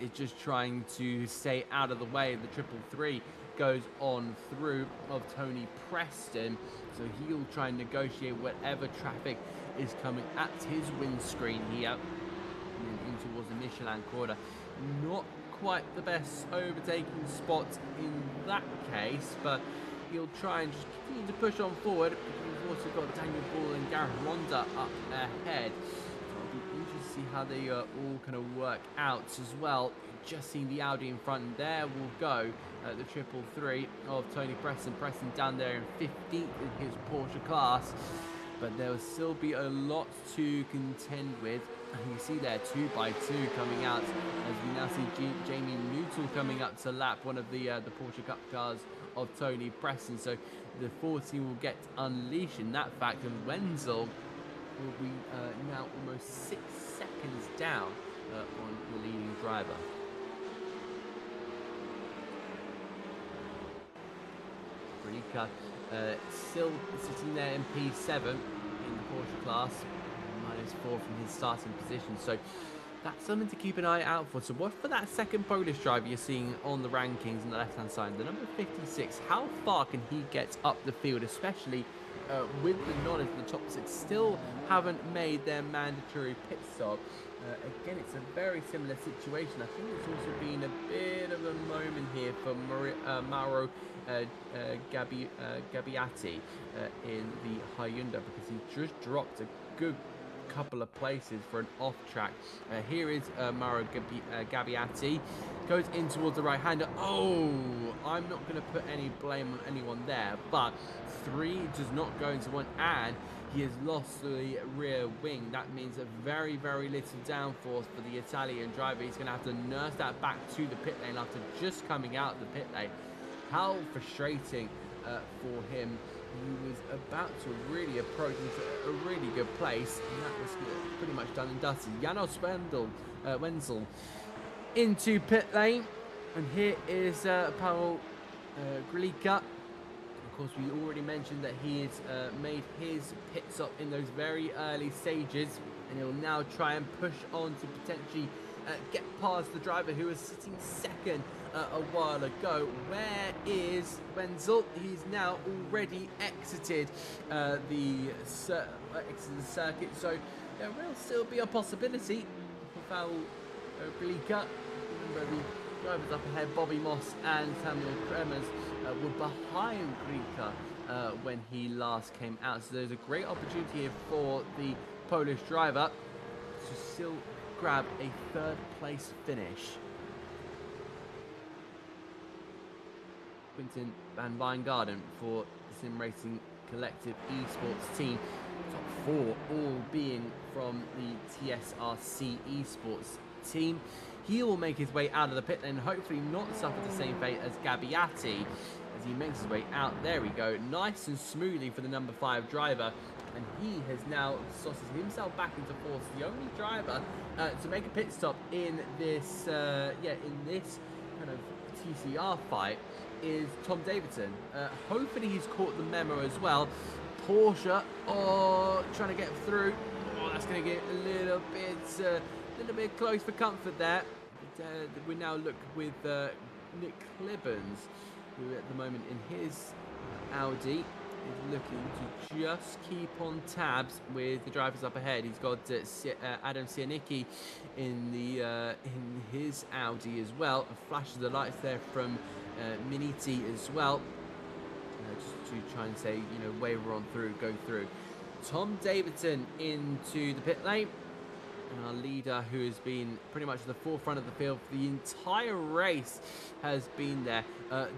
is just trying to stay out of the way. The 333 goes on through of Tony Preston, so he'll try and negotiate whatever traffic is coming at his windscreen here. And then in towards the Michelin quarter. Not quite the best overtaking spot in that case, but he'll try and just continue to push on forward. We've also got Daniel Bull and Gareth Ronda up ahead. So it'll be interesting to see how they all kind of work out as well. Just seeing the Audi in front, and there will go the 333 of Tony Preston. Preston down there in 15th in his Porsche class, but there will still be a lot to contend with. And you see there 2x2 coming out as we now see Jamie Nuttall coming up to lap one of the Porsche Cup cars of Tony Preston. So the 14 will get unleashed in that fact, and Wenzel will be now almost 6 seconds down on the leading driver. Grilica still sitting there in P7 in the Porsche class. -4 from his starting position, so that's something to keep an eye out for. So what for that second Polish driver you're seeing on the rankings on the left hand side, the number 56, how far can he get up the field, especially with the knowledge the top 6 still haven't made their mandatory pit stop. Again, it's a very similar situation. I think it's also been a bit of a moment here for Mauro Gabbiati in the Hyundai, because he just dropped a good couple of places for an off track. Here is Mauro Gabbiati, goes in towards the right hander. Oh, I'm not going to put any blame on anyone there, but 3 does not go into 1, and he has lost the rear wing. That means a very, very little downforce for the Italian driver. He's going to have to nurse that back to the pit lane after just coming out of the pit lane. How frustrating for him. He was about to really approach into a really good place, and that was pretty much done and dusted. Janos Wenzel into pit lane, and here is Pavel Grilica. Of course, we already mentioned that he has made his pit stop in those very early stages, and he'll now try and push on to potentially get past the driver who was sitting second a while ago. Where is Wenzel? He's now already exited the circuit, so there will still be a possibility for foul Glika. Remember, the drivers up ahead, Bobby Moss and Samuel Kremers, were behind Glika when he last came out. So there's a great opportunity here for the Polish driver to still grab a third place finish. Quinten van Wijngaarden for the Sim Racing Collective Esports team. Top 4 all being from the TSRC Esports team. He will make his way out of the pit lane and hopefully not suffer the same fate as Gabbiati as he makes his way out. There we go. Nice and smoothly for the number 5 driver. And he has now sausaged himself back into fourth. The only driver to make a pit stop in this, in this kind of TCR fight is Tom Davidson. Hopefully he's caught the memo as well. Porsche, trying to get through. Oh, that's going to get a little bit close for comfort there. But, we now look with Nick Clibbons, who at the moment in his Audi is looking to just keep on tabs with the drivers up ahead. He's got Adam Siernicki in his Audi as well. Flashes the lights there from Miniti as well, just to try and say, waver on through, go through. Tom Davidson into the pit lane. And our leader, who has been pretty much at the forefront of the field for the entire race, has been there.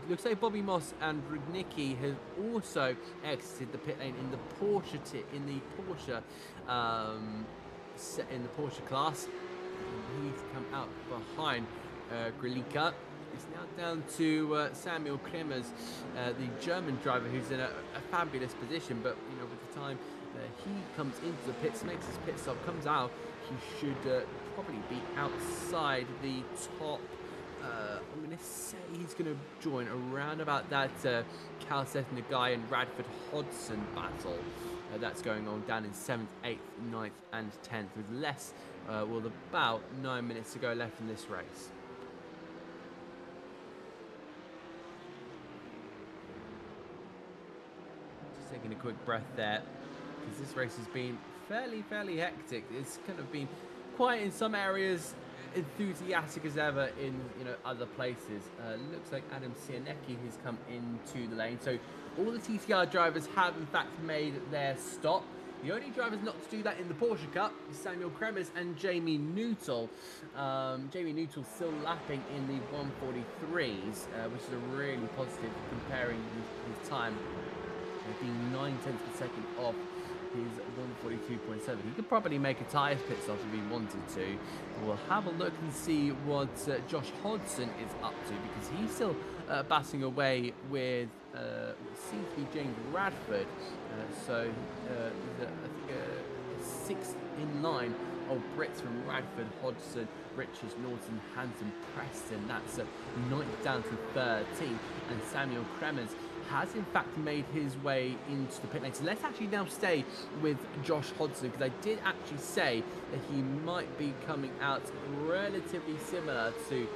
Looks like Bobby Moss and Rudnicki have also exited the pit lane in the Porsche class. And he's come out behind Grilica. It's now down to Samuel Kremers, the German driver, who's in a fabulous position. But with the time he comes into the pits, makes his pit stop, comes out, he should probably be outside the top. I'm going to say he's going to join around about that Kalseth Nagai and Radford Hodgson battle that's going on down in 7th, 8th, 9th and 10th, with about 9 minutes to go left in this race. Just taking a quick breath there, because this race has been fairly hectic. It's kind of been quiet in some areas, enthusiastic as ever in other places. Looks like Adam Siernicki has come into the lane, so all the TCR drivers have in fact made their stop. The only drivers not to do that in the Porsche Cup is Samuel Kremers and Jamie Nuttall. Jamie Nuttall still lapping in the 143s, which is a really positive comparing his time, being 9/10 per second off his 142.7. He could probably make a tyre pit stop if he wanted to. We'll have a look and see what Josh Hodgson is up to, because he's still battling away with what seems to be James Radford. So I think a 6 in line of Brits from Radford, Hodgson, Richards, Norton, Hanson, Preston. That's 9th down to 13th. And Samuel Kremers has in fact made his way into the pit lane. So let's actually now stay with Josh Hodgson, because I did actually say that he might be coming out relatively similar to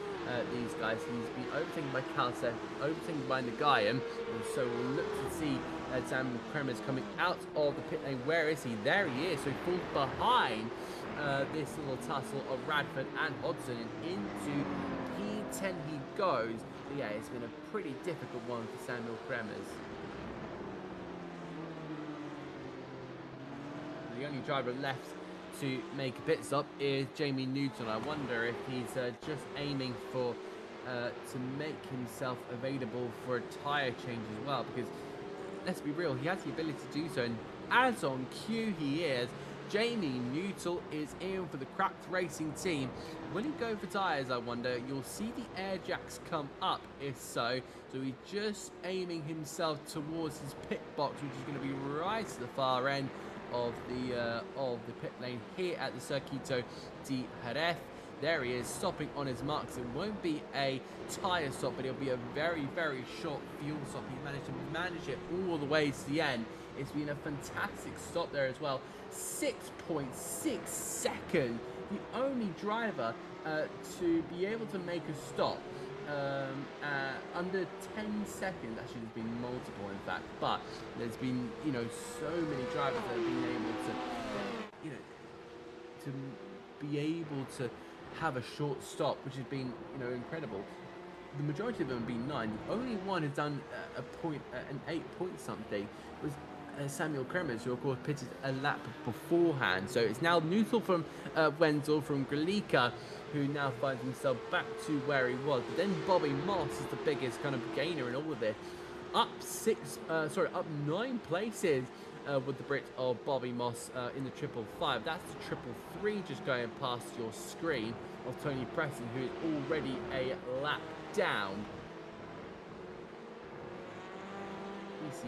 these guys. He's been overtaken by Kalseth, overtaken by Nagayan, and so we'll look to see Samuel Kremers coming out of the pit lane. Where is he? There he is. So he falls behind this little tussle of Radford and Hodgson, and into P10 he goes. But yeah, it's been a pretty difficult one for Samuel Kremers. The only driver left to make a pit stop is Jamie Nuttall. I wonder if he's just aiming for to make himself available for a tyre change as well, because let's be real, he has the ability to do so, and as on cue he is. Jamie Nuttall is in for the Cracked Racing team. Will he go for tyres, I wonder? You'll see the air jacks come up, if so. So he's just aiming himself towards his pit box, which is going to be right at the far end of the pit lane here at the Circuito de Jerez. There he is, stopping on his marks. It won't be a tyre stop, but it'll be a very, very short fuel stop. He managed to manage it all the way to the end. It's been a fantastic stop there as well. 6.6 seconds. The only driver to be able to make a stop under 10 seconds. Actually, there's been multiple, in fact, but there's been, you know, so many drivers that have been able to, you know, to be able to have a short stop, which has been, you know, incredible. The majority of them have been 9. The only one who's done an 8 point something was Samuel Kremers, who of course pitted a lap beforehand. So it's now neutral from Wenzel, from Gralica, who now finds himself back to where he was. But then Bobby Moss is the biggest kind of gainer in all of this. Up 9 places with the Brit of Bobby Moss in the 555. That's the 333 just going past your screen of Tony Preston, who is already a lap down.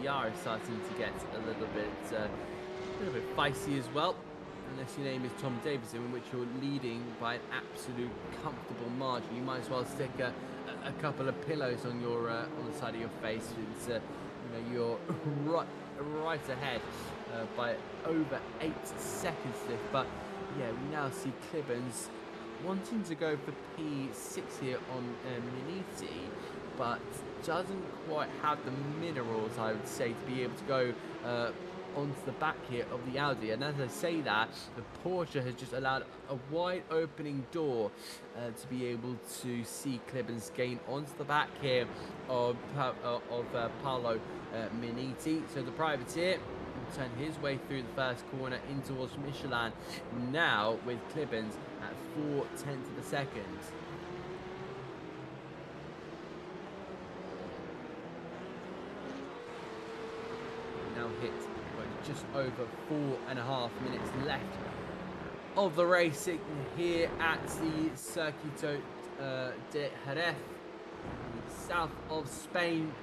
TSRC is starting to get a little bit feisty as well. Unless your name is Tom Davison, in which you're leading by an absolute comfortable margin, you might as well stick a couple of pillows on your on the side of your face. It's you know, you're right ahead by over 8 seconds lift. But yeah, we now see Clibbons wanting to go for P6 here on Miniti, but doesn't quite have the minerals, I would say, to be able to go onto the back here of the Audi. And as I say that, the Porsche has just allowed a wide opening door to be able to see Clibbons gain onto the back here of Paolo Miniti. So the privateer will turn his way through the first corner in towards Michelin, now with Clibbons at 4/10 of a second. Now hit just over 4.5 minutes left of the racing here at the Circuito de Jerez, south of Spain.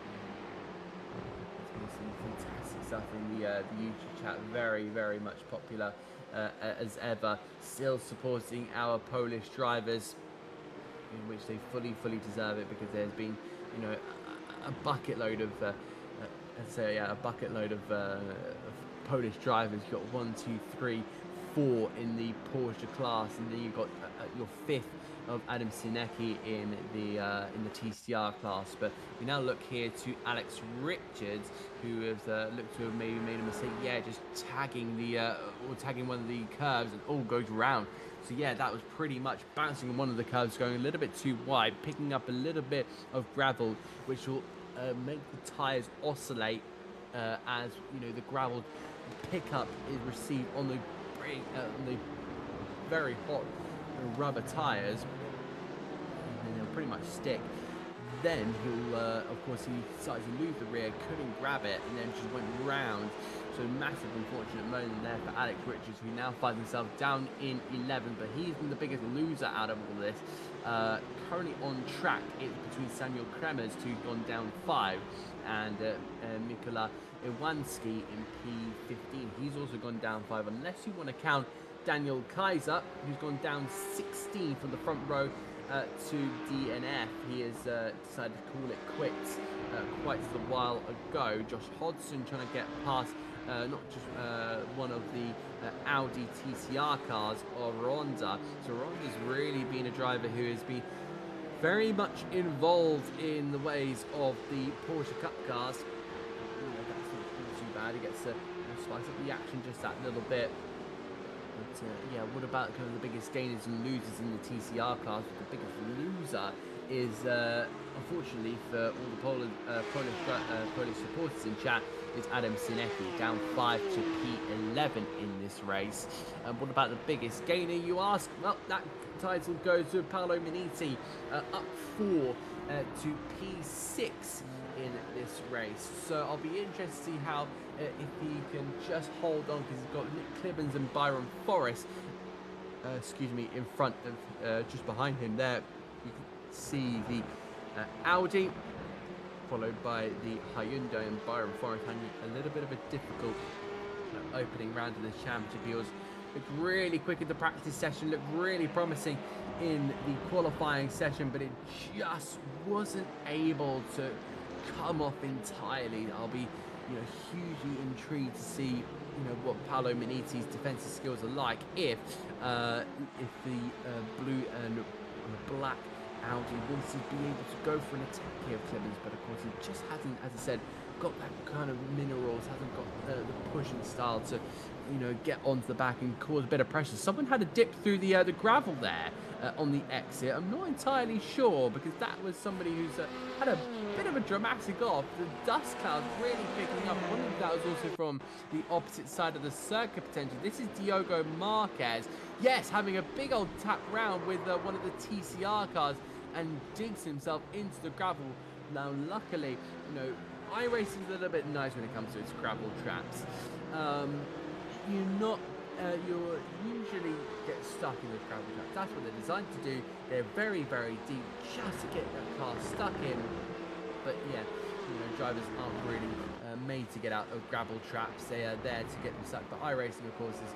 Some fantastic stuff in the YouTube chat. Very, very much popular as ever. Still supporting our Polish drivers, in which they fully deserve it, because there's been, you know, a bucket load of a bucket load of Polish drivers. You've got 1, 2, 3, 4 in the Porsche class, and then you've got your 5th of Adam Sinecki in the TCR class. But we now look here to Alex Richards, who has looked to have maybe made a mistake. Yeah, just tagging tagging one of the curves, and all goes round. So yeah, that was pretty much bouncing on one of the curves, going a little bit too wide, picking up a little bit of gravel, which will make the tyres oscillate as, you know, the gravel pickup is received on the very hot rubber tyres, and they'll pretty much stick. Then he'll, of course, he started to lose the rear, couldn't grab it, and then just went round. So massive unfortunate moment there for Alex Richards, who now finds himself down in 11, but he's been the biggest loser out of all this. Currently on track, it's between Samuel Kremers, who's gone down 5, and Mikola Iwanski in P15. He's also gone down 5, unless you want to count Daniel Kaiser, who's gone down 16 from the front row to DNF. He has decided to call it quits quite a while ago. Josh Hodgson trying to get past not just one of the Audi TCR cars, or Ronda. So Ronda's really been a driver who has been very much involved in the ways of the Porsche Cup cars. That's not too bad. He gets to spice up the action just that little bit. But yeah, what about kind of the biggest gainers and losers in the TCR class? The biggest loser is, unfortunately for all the Polish supporters in chat, is Adam Sinecki, down 5 to P11 in this race. And what about the biggest gainer, you ask? Well, that title goes to Paolo Miniti, up 4 to P6 in this race. So I'll be interested to see how if he can just hold on, because he's got Nick Clibbons and Byron Forrest, in front of, just behind him there. You can see the Audi, followed by the Hyundai, and Byron Forrest having a little bit of a difficult opening round of the championship. He was looked really quick in the practice session, looked really promising in the qualifying session, but it just wasn't able to come off entirely. I'll be, hugely intrigued to see, what Paolo Miniti's defensive skills are like if the blue and black Audi wants to be able to go for an attack here of Clemens, but of course he just hasn't, as I said, got that kind of minerals, hasn't got the pushing style to, get onto the back and cause a bit of pressure. Someone had a dip through the gravel there on the exit. I'm not entirely sure, because that was somebody who's had a bit of a dramatic off. The dust clouds really picking up. I wonder if that was also from the opposite side of the circuit potentially. This is Diogo Marquez. Yes, having a big old tap round with one of the TCR cars and digs himself into the gravel. Now, luckily, iRacing is a little bit nice when it comes to its gravel traps. You'll usually get stuck in the gravel traps. That's what they're designed to do. They're very, very deep, just to get that car stuck in. But yeah, drivers aren't really made to get out of gravel traps. They are there to get them stuck. But iRacing, of course, is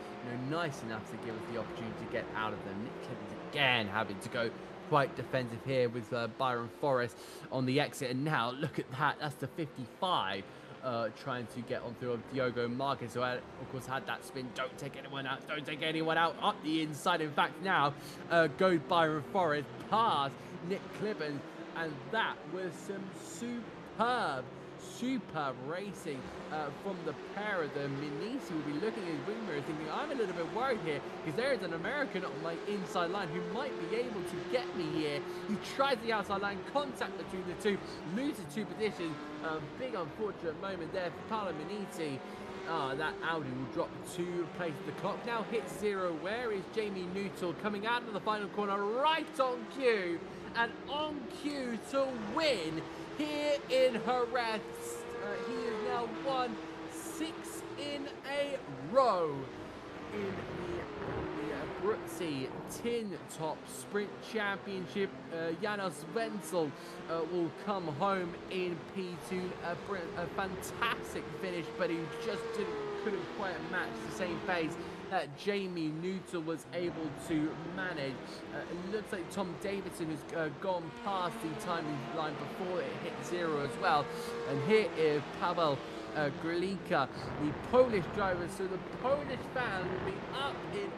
nice enough to give us the opportunity to get out of them. Nick Clemens again having to go quite defensive here with Byron Forrest on the exit. And now look at that. That's the 55 trying to get on through Diogo Marquez, who of course had that spin. Don't take anyone out. Don't take anyone out. Up the inside. In fact, now goes Byron Forrest past Nick Clemens. And that was some superb racing from the pair of them. Minisi will be looking at his wing mirror thinking, I'm a little bit worried here, because there is an American on my inside line who might be able to get me here. He tries the outside line, contact between the two, loses two positions. Big unfortunate moment there for Paolo Miniti. That Audi will drop 2 places. The clock now hits 0. Where is Jamie Nuttall coming out of the final corner? Right on cue, and on cue to win here in Jerez. He has now won 6 in a row in the Abruzzi Tin Top Sprint Championship. Janos Wenzel will come home in P2. A fantastic finish, but he just couldn't quite match the same pace that Jamie Nuttall was able to manage. It looks like Tom Davidson has gone past the timing line before it hit 0 as well. And here is Paweł Grylika, the Polish driver. So the Polish fan will be up in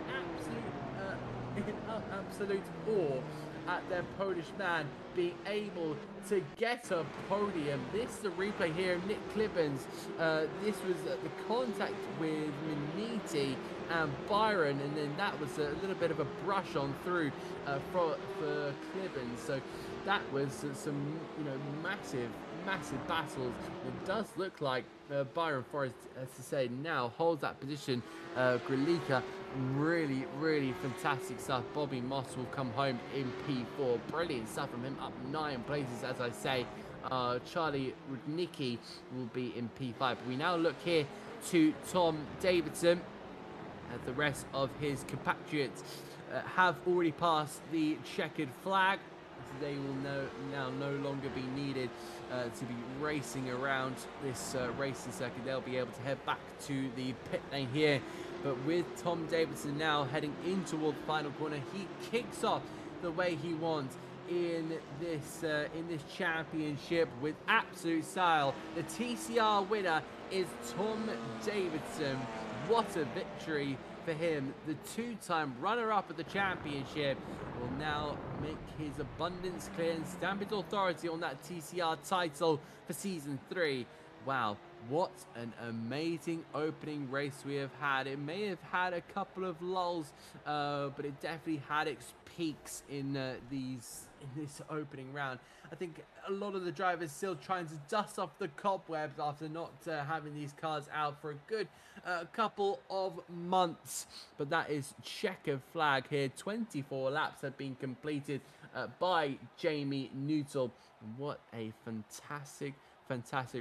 absolute awe at their Polish man being able to get a podium. This is a replay here of Nick Clemens. This was the contact with Miniti and Byron, and then that was a little bit of a brush on through for Clemens. So that was some massive battles. It does look like Byron Forrest, as I say, now holds that position. Grylika, really fantastic stuff. Bobby Moss will come home in P4. Brilliant stuff from him, up 9 places, as I say. Charlie Rudnicki will be in P5. We now look here to Tom Davidson. The rest of his compatriots have already passed the checkered flag. They will now no longer be needed to be racing around this racing circuit. They'll be able to head back to the pit lane here. But with Tom Davidson now heading in toward the final corner, he kicks off the way he wants in this championship with absolute style. The TCR winner is Tom Davidson. What a victory for him. The 2-time runner-up at the championship will now make his abundance clear and stamp his authority on that TCR title for Season 3. Wow, what an amazing opening race we have had. It may have had a couple of lulls, but it definitely had its peaks in this opening round. I think a lot of the drivers still trying to dust off the cobwebs after not having these cars out for a good couple of months. But that is checkered flag here. 24 laps have been completed by Jamie Nuttall. What a fantastic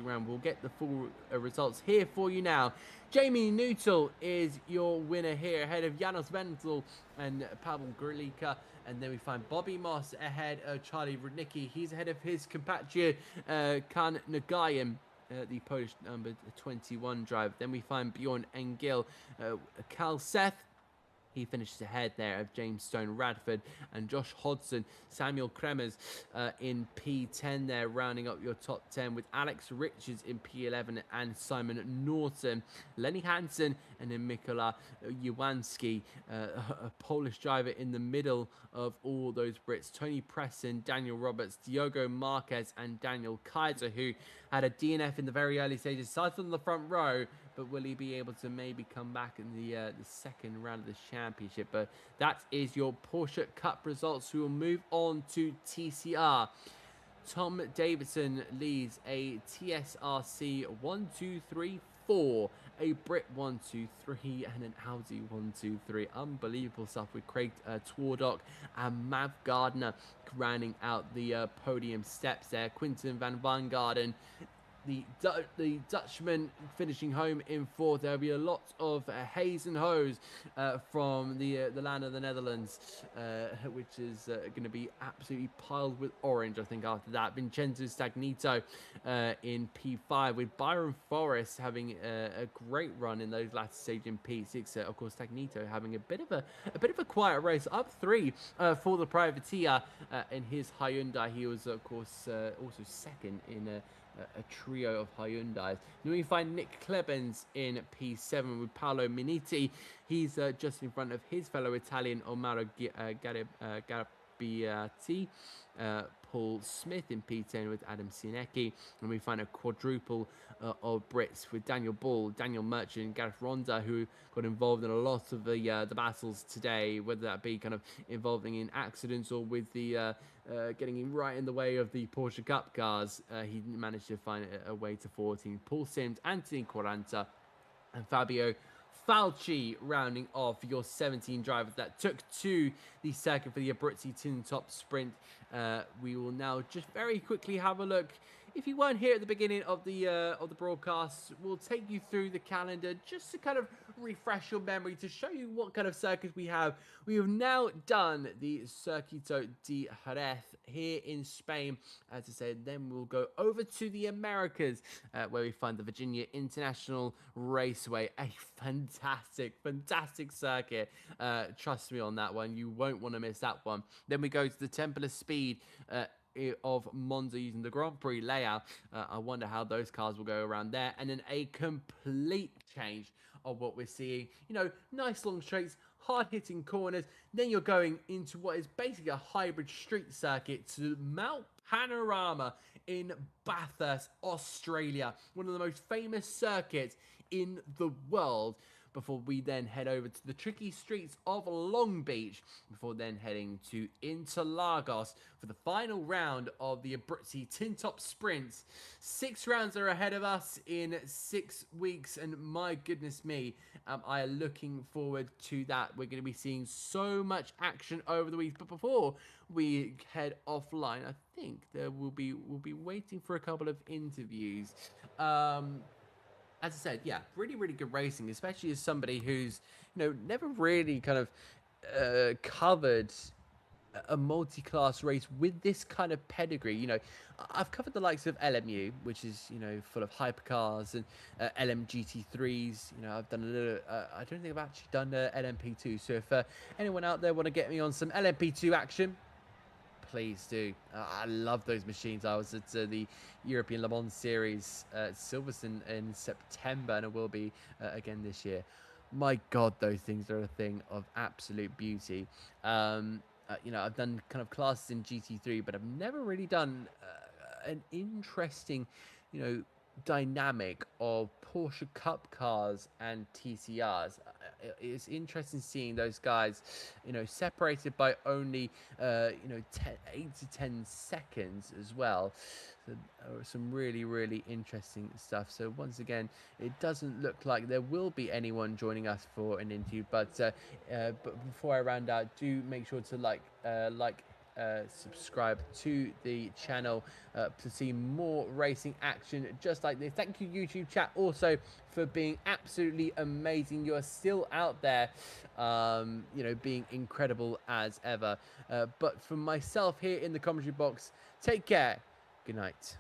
round. We'll get the full results here for you now. Jamie Nuttall is your winner here, ahead of Janos Wenzel and Paweł Grylika. And then we find Bobby Moss ahead of Charlie Rudnicki. He's ahead of his compatriot Kan Nagayan, the Polish number 21 driver. Then we find Bjorn Engel, Cal Seth He finishes ahead there of James Stone Radford and Josh Hodson. Samuel Kremers in P10 there, rounding up your top 10 with Alex Richards in P11 and Simon Norton. Lenny Hansen and then Mikola Iwanski, a Polish driver in the middle of all those Brits. Tony Preston, Daniel Roberts, Diogo Marquez and Daniel Kaiser, who had a DNF in the very early stages, started on the front row, but will he be able to maybe come back in the second round of the championship? But that is your Porsche Cup results. We will move on to TCR. Tom Davidson leads a TSRC 1, 2, 3, 4, a Brit 1, 2, 3, and an Audi 1, 2, 3. Unbelievable stuff with Craig Twardock and Mav Gardner rounding out the podium steps there. Quinten van Garden, the Dutchman, finishing home in fourth. There'll be a lot of haze and hose from the land of the Netherlands, which is going to be absolutely piled with orange, I think, after that. Vincenzo Stagnito in P5, with Byron Forrest having a great run in those latter stage in P6. Of course, Stagnito having a bit of a quiet race, up 3 for the privateer in his Hyundai. He was, of course, also second in a trio of Hyundais. Then we find Nick Klebens in P7 with Paolo Miniti. He's just in front of his fellow Italian Omaro Gabbiati. Paul Smith in P10 with Adam Sinecki. And we find a quadruple of Brits with Daniel Ball, Daniel Merchant, and Gareth Ronda, who got involved in a lot of the battles today, whether that be kind of involving in accidents or with the getting in right in the way of the Porsche Cup cars. He managed to find a way to 14. Paul Sims, Anthony Quaranta, and Fabio Falchi rounding off your 17 drivers that took to the circuit for the Abruzzi Tin Top Sprint. We will now just very quickly have a look. If you weren't here at the beginning of the broadcast, we'll take you through the calendar just to kind of refresh your memory, to show you what kind of circuits we have. We have now done the Circuito de Jerez here in Spain, as I said. Then we'll go over to the Americas, where we find the Virginia International Raceway, a fantastic circuit. Trust me on that one, you won't want to miss that one. Then we go to the Temple of Speed of Monza using the Grand Prix layout. I wonder how those cars will go around there. And then a complete change of what we're seeing. You know, nice long straights, hard-hitting corners. Then you're going into what is basically a hybrid street circuit to Mount Panorama in Bathurst, Australia. One of the most famous circuits in the world, before we then head over to the tricky streets of Long Beach, before then heading to Interlagos for the final round of the Abruzzi Tin Top Sprints. 6 rounds are ahead of us in 6 weeks, and my goodness me, I am looking forward to that. We're going to be seeing so much action over the weeks, but before we head offline, I think we'll be waiting for a couple of interviews. As I said, yeah, really good racing, especially as somebody who's, you know, never really kind of covered a multi-class race with this kind of pedigree. You know, I've covered the likes of LMU, which is, you know, full of hypercars, and LMGT3s. You know, I've done a little, I don't think I've actually done LMP2. So if anyone out there want to get me on some LMP2 action, please do. I love those machines. I was at the European Le Mans Series at Silverstone in September, and it will be again this year. My God, those things are a thing of absolute beauty. You know, I've done kind of classes in GT3, but I've never really done an interesting, you know, dynamic of Porsche Cup cars and TCRs. It's interesting seeing those guys, you know, separated by only, you know, 8 to 10 seconds as well. So, some really interesting stuff. So once again, it doesn't look like there will be anyone joining us for an interview. But before I round out, do make sure to subscribe to the channel to see more racing action just like this. Thank you, YouTube chat, also for being absolutely amazing. You are still out there, you know, being incredible as ever. But for myself here in the commentary box, take care. Good night.